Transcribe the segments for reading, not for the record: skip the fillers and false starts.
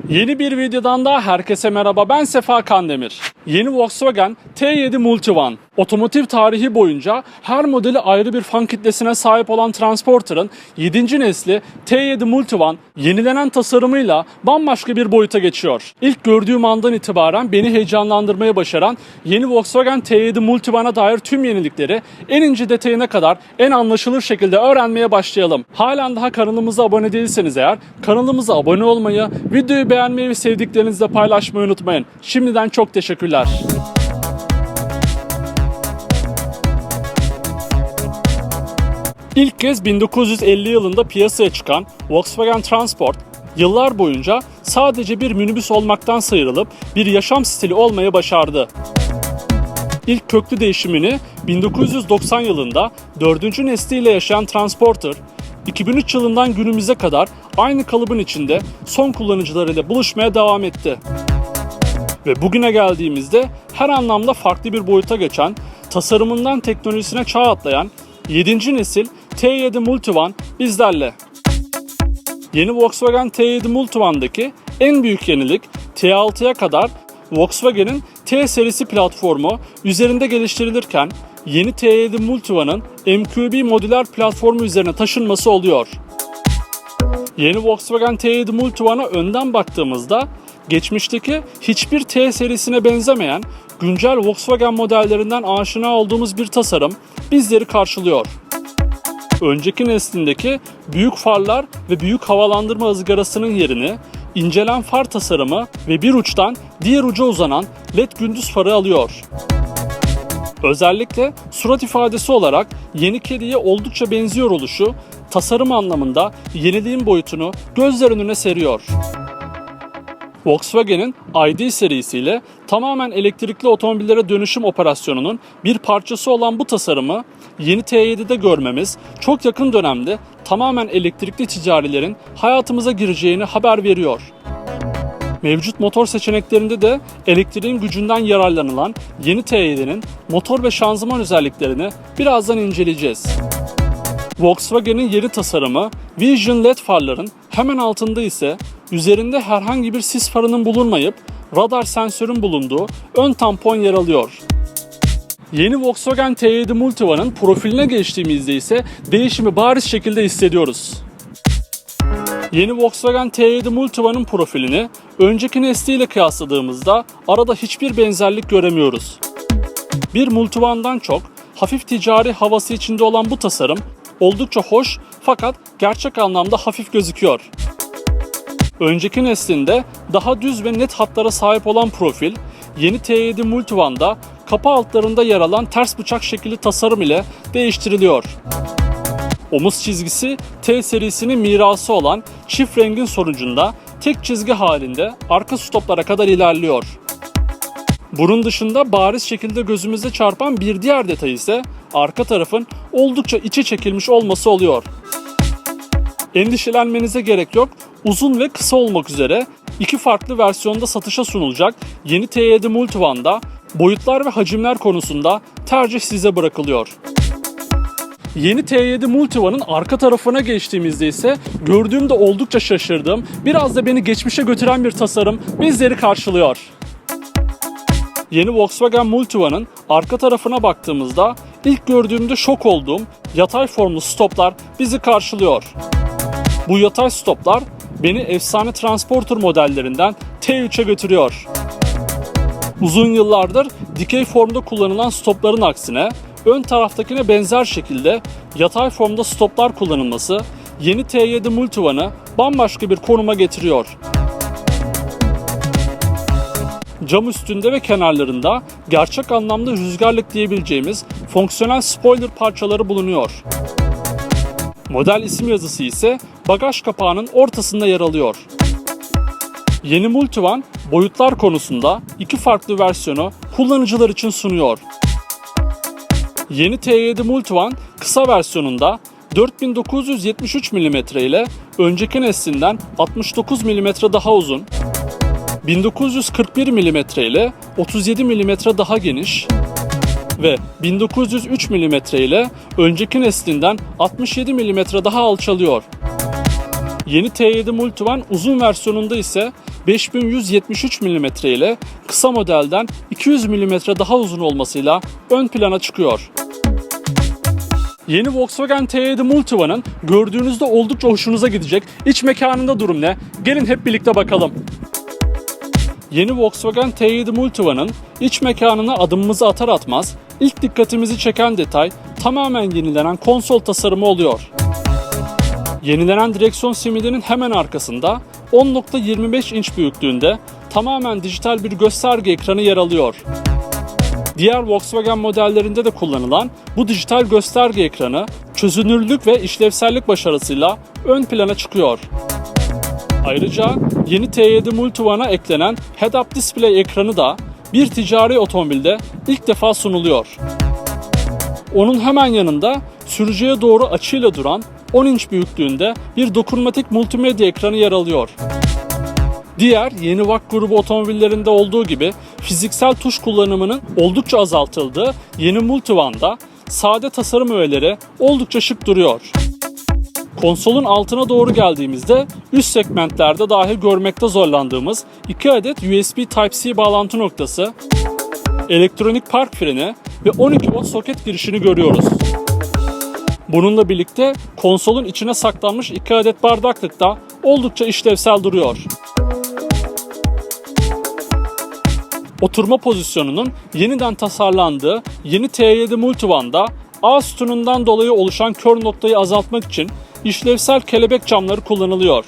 Yeni bir videodan daha herkese merhaba, ben Sefa Kandemir. Yeni Volkswagen T7 Multivan. Otomotiv tarihi boyunca her modeli ayrı bir fan kitlesine sahip olan Transporter'ın 7. nesli T7 Multivan yenilenen tasarımıyla bambaşka bir boyuta geçiyor. İlk gördüğüm andan itibaren beni heyecanlandırmaya başaran yeni Volkswagen T7 Multivan'a dair tüm yenilikleri en ince detayına kadar en anlaşılır şekilde öğrenmeye başlayalım. Halen daha kanalımıza abone değilseniz eğer kanalımıza abone olmayı, videoyu beğenmeyi ve sevdiklerinizle paylaşmayı unutmayın. Şimdiden çok teşekkürler. İlk kez 1950 yılında piyasaya çıkan Volkswagen Transport, yıllar boyunca sadece bir minibüs olmaktan sıyrılıp bir yaşam stili olmayı başardı. İlk köklü değişimini 1990 yılında 4. nesliyle yaşayan Transporter, 2003 yılından günümüze kadar aynı kalıbın içinde son kullanıcılarıyla buluşmaya devam etti. Ve bugüne geldiğimizde her anlamda farklı bir boyuta geçen, tasarımından teknolojisine çağ atlayan 7. nesil T7 Multivan bizlerle. Yeni Volkswagen T7 Multivan'daki en büyük yenilik T6'ya kadar Volkswagen'in T serisi platformu üzerinde geliştirilirken yeni T7 Multivan'ın MQB modüler platformu üzerine taşınması oluyor. Yeni Volkswagen T7 Multivan'a önden baktığımızda geçmişteki hiçbir T serisine benzemeyen güncel Volkswagen modellerinden aşina olduğumuz bir tasarım bizleri karşılıyor. Önceki neslindeki büyük farlar ve büyük havalandırma ızgarasının yerini incelen far tasarımı ve bir uçtan diğer uca uzanan LED gündüz farı alıyor. Özellikle surat ifadesi olarak yeni kediye oldukça benziyor oluşu tasarım anlamında yeniliğin boyutunu gözler önüne seriyor. Volkswagen'in ID serisiyle tamamen elektrikli otomobillere dönüşüm operasyonunun bir parçası olan bu tasarımı yeni T7'de görmemiz çok yakın dönemde tamamen elektrikli ticarilerin hayatımıza gireceğini haber veriyor. Mevcut motor seçeneklerinde de elektriğin gücünden yararlanılan yeni T7'nin motor ve şanzıman özelliklerini birazdan inceleyeceğiz. Volkswagen'in yeni tasarımı Vision LED farların hemen altında ise üzerinde herhangi bir sis farının bulunmayıp radar sensörün bulunduğu ön tampon yer alıyor. Yeni Volkswagen T7 Multivan'ın profiline geçtiğimizde ise değişimi bariz şekilde hissediyoruz. Yeni Volkswagen T7 Multivan'ın profilini önceki nesliyle kıyasladığımızda arada hiçbir benzerlik göremiyoruz. Bir Multivan'dan çok hafif ticari havası içinde olan bu tasarım oldukça hoş fakat gerçek anlamda hafif gözüküyor. Önceki neslinde daha düz ve net hatlara sahip olan profil, yeni T7 Multivan'da kapı altlarında yer alan ters bıçak şekilli tasarım ile değiştiriliyor. Omuz çizgisi T serisinin mirası olan çift rengin sonucunda tek çizgi halinde arka stoplara kadar ilerliyor. Bunun dışında bariz şekilde gözümüze çarpan bir diğer detay ise arka tarafın oldukça içe çekilmiş olması oluyor. Endişelenmenize gerek yok. Uzun ve kısa olmak üzere iki farklı versiyonda satışa sunulacak yeni T7 Multivan'da boyutlar ve hacimler konusunda tercih size bırakılıyor. Yeni T7 Multivan'ın arka tarafına geçtiğimizde ise gördüğümde oldukça şaşırdığım, biraz da beni geçmişe götüren bir tasarım bizleri karşılıyor. Yeni Volkswagen Multivan'ın arka tarafına baktığımızda ilk gördüğümde şok olduğum yatay formlu stoplar bizi karşılıyor. Bu yatay stoplar beni efsane Transporter modellerinden T3'e götürüyor. Uzun yıllardır dikey formda kullanılan stopların aksine ön taraftakine benzer şekilde yatay formda stoplar kullanılması yeni T7 Multivan'ı bambaşka bir konuma getiriyor. Cam üstünde ve kenarlarında gerçek anlamda rüzgarlık diyebileceğimiz fonksiyonel spoiler parçaları bulunuyor. Model isim yazısı ise bagaj kapağının ortasında yer alıyor. Yeni Multivan boyutlar konusunda iki farklı versiyonu kullanıcılar için sunuyor. Yeni T7 Multivan kısa versiyonunda 4973 mm ile önceki neslinden 69 mm daha uzun, 1941 mm ile 37 mm daha geniş ve 1903 mm ile önceki neslinden 67 mm daha alçalıyor. Yeni T7 Multivan uzun versiyonunda ise 5173 mm ile kısa modelden 200 mm daha uzun olmasıyla ön plana çıkıyor. Yeni Volkswagen T7 Multivan'ın gördüğünüzde oldukça hoşunuza gidecek iç mekanında durum ne? Gelin hep birlikte bakalım. Yeni Volkswagen T7 Multivan'ın iç mekanına adımımızı atar atmaz ilk dikkatimizi çeken detay tamamen yenilenen konsol tasarımı oluyor. Yenilenen direksiyon simidinin hemen arkasında 10.25 inç büyüklüğünde tamamen dijital bir gösterge ekranı yer alıyor. Diğer Volkswagen modellerinde de kullanılan bu dijital gösterge ekranı çözünürlük ve işlevsellik başarısıyla ön plana çıkıyor. Ayrıca yeni T7 Multivan'a eklenen Head-Up Display ekranı da bir ticari otomobilde ilk defa sunuluyor. Onun hemen yanında sürücüye doğru açıyla duran 10 inç büyüklüğünde bir dokunmatik multimedya ekranı yer alıyor. Diğer yeni VAK grubu otomobillerinde olduğu gibi fiziksel tuş kullanımının oldukça azaltıldığı yeni Multivan'da sade tasarım öğeleri oldukça şık duruyor. Konsolun altına doğru geldiğimizde üst segmentlerde dahi görmekte zorlandığımız 2 adet USB Type-C bağlantı noktası, elektronik park freni ve 12 volt soket girişini görüyoruz. Bununla birlikte konsolun içine saklanmış 2 adet bardaklık da oldukça işlevsel duruyor. Oturma pozisyonunun yeniden tasarlandığı yeni T7 Multivan'da A sütunundan dolayı oluşan kör noktayı azaltmak için işlevsel kelebek camları kullanılıyor.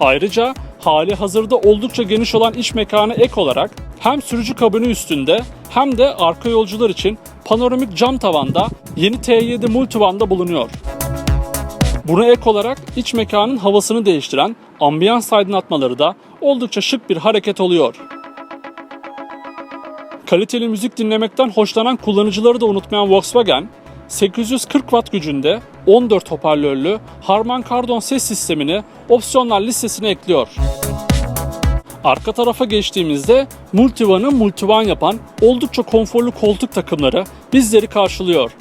Ayrıca hali hazırda oldukça geniş olan iç mekana ek olarak hem sürücü kabini üstünde hem de arka yolcular için panoramik cam tavanda yeni T7 Multivan'da bulunuyor. Buna ek olarak iç mekanın havasını değiştiren ambiyans aydınlatmaları da oldukça şık bir hareket oluyor. Kaliteli müzik dinlemekten hoşlanan kullanıcıları da unutmayan Volkswagen, 840 Watt gücünde 14 hoparlörlü Harman Kardon ses sistemini opsiyonlar listesine ekliyor. Arka tarafa geçtiğimizde Multivan'ı Multivan yapan oldukça konforlu koltuk takımları bizleri karşılıyor.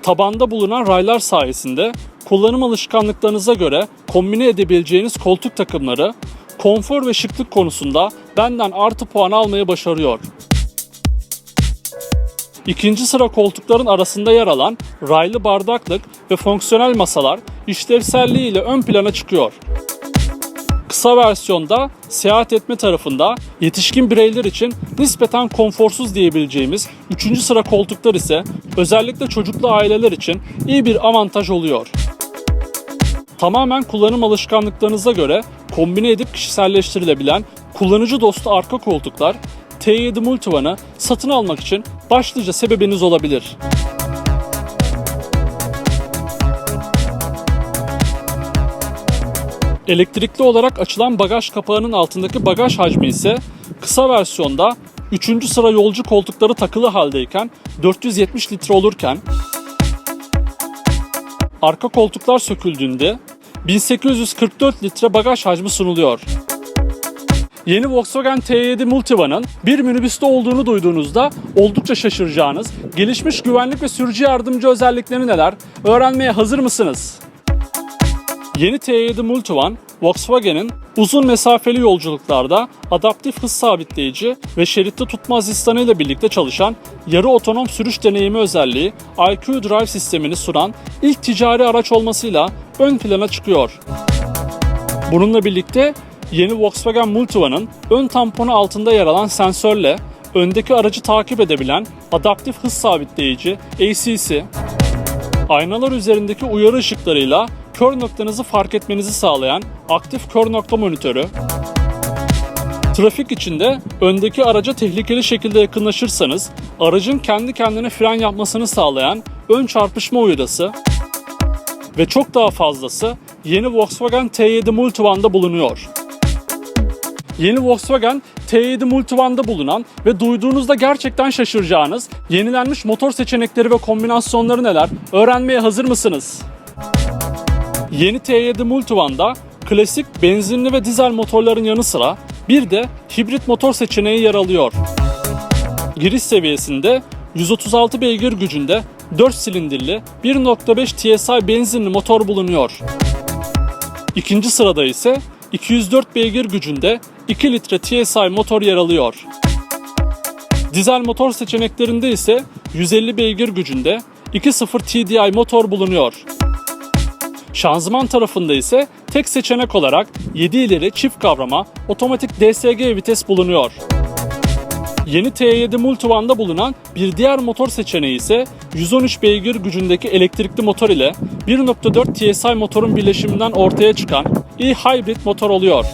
Tabanda bulunan raylar sayesinde kullanım alışkanlıklarınıza göre kombine edebileceğiniz koltuk takımları konfor ve şıklık konusunda benden artı puan almayı başarıyor. İkinci sıra koltukların arasında yer alan raylı bardaklık ve fonksiyonel masalar işlevselliğiyle ön plana çıkıyor. Kısa versiyonda seyahat etme tarafında yetişkin bireyler için nispeten konforsuz diyebileceğimiz 3. sıra koltuklar ise özellikle çocuklu aileler için iyi bir avantaj oluyor. Tamamen kullanım alışkanlıklarınıza göre kombine edip kişiselleştirilebilen kullanıcı dostu arka koltuklar T7 Multivan'ı satın almak için başlıca sebebiniz olabilir. Elektrikli olarak açılan bagaj kapağının altındaki bagaj hacmi ise kısa versiyonda 3. sıra yolcu koltukları takılı haldeyken 470 litre olurken arka koltuklar söküldüğünde 1844 litre bagaj hacmi sunuluyor. Yeni Volkswagen T7 Multivan'ın bir minibüste olduğunu duyduğunuzda oldukça şaşıracağınız gelişmiş güvenlik ve sürücü yardımcı özellikleri neler? Öğrenmeye hazır mısınız? Yeni T7 Multivan, Volkswagen'in uzun mesafeli yolculuklarda adaptif hız sabitleyici ve şeritte tutma asistanı ile birlikte çalışan yarı otonom sürüş deneyimi özelliği IQ Drive sistemini sunan ilk ticari araç olmasıyla ön plana çıkıyor. Bununla birlikte yeni Volkswagen Multivan'ın ön tamponu altında yer alan sensörle öndeki aracı takip edebilen adaptif hız sabitleyici ACC, aynalar üzerindeki uyarı ışıklarıyla kör noktanızı fark etmenizi sağlayan aktif kör nokta monitörü, trafik içinde öndeki araca tehlikeli şekilde yakınlaşırsanız aracın kendi kendine fren yapmasını sağlayan ön çarpışma uyarısı ve çok daha fazlası yeni Volkswagen T7 Multivan'da bulunuyor. Yeni Volkswagen T7 Multivan'da bulunan ve duyduğunuzda gerçekten şaşıracağınız yenilenmiş motor seçenekleri ve kombinasyonları neler? Öğrenmeye hazır mısınız? Yeni T7 Multivan'da klasik benzinli ve dizel motorların yanı sıra bir de hibrit motor seçeneği yer alıyor. Giriş seviyesinde 136 beygir gücünde 4 silindirli 1.5 TSI benzinli motor bulunuyor. İkinci sırada ise 204 beygir gücünde 2 litre TSI motor yer alıyor. Dizel motor seçeneklerinde ise 150 beygir gücünde 2.0 TDI motor bulunuyor. Şanzıman tarafında ise tek seçenek olarak 7 ileri çift kavrama otomatik DSG vites bulunuyor. Yeni T7 Multivane'da bulunan bir diğer motor seçeneği ise 113 beygir gücündeki elektrikli motor ile 1.4 TSI motorun birleşiminden ortaya çıkan e-hybrid motor oluyor.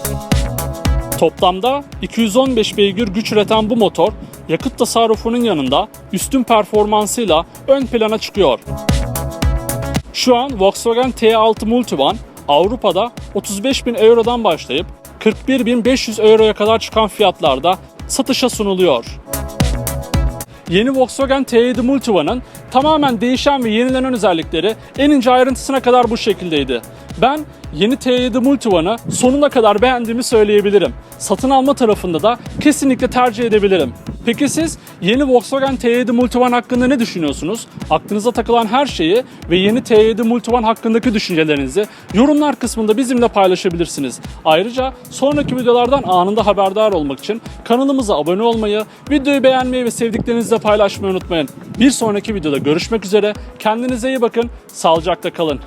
Toplamda 215 beygir güç üreten bu motor, yakıt tasarrufunun yanında üstün performansıyla ön plana çıkıyor. Şu an Volkswagen T6 Multivan Avrupa'da 35.000 eurodan başlayıp 41.500 euroya kadar çıkan fiyatlarda satışa sunuluyor. Yeni Volkswagen T7 Multivan'ın tamamen değişen ve yenilenen özellikleri en ince ayrıntısına kadar bu şekildeydi. Ben yeni T7 Multivan'ı sonuna kadar beğendiğimi söyleyebilirim. Satın alma tarafında da kesinlikle tercih edebilirim. Peki siz yeni Volkswagen T7 Multivan hakkında ne düşünüyorsunuz? Aklınıza takılan her şeyi ve yeni T7 Multivan hakkındaki düşüncelerinizi yorumlar kısmında bizimle paylaşabilirsiniz. Ayrıca sonraki videolardan anında haberdar olmak için kanalımıza abone olmayı, videoyu beğenmeyi ve sevdiklerinizle paylaşmayı unutmayın. Bir sonraki videoda görüşmek üzere. Kendinize iyi bakın. Sağlıcakla kalın.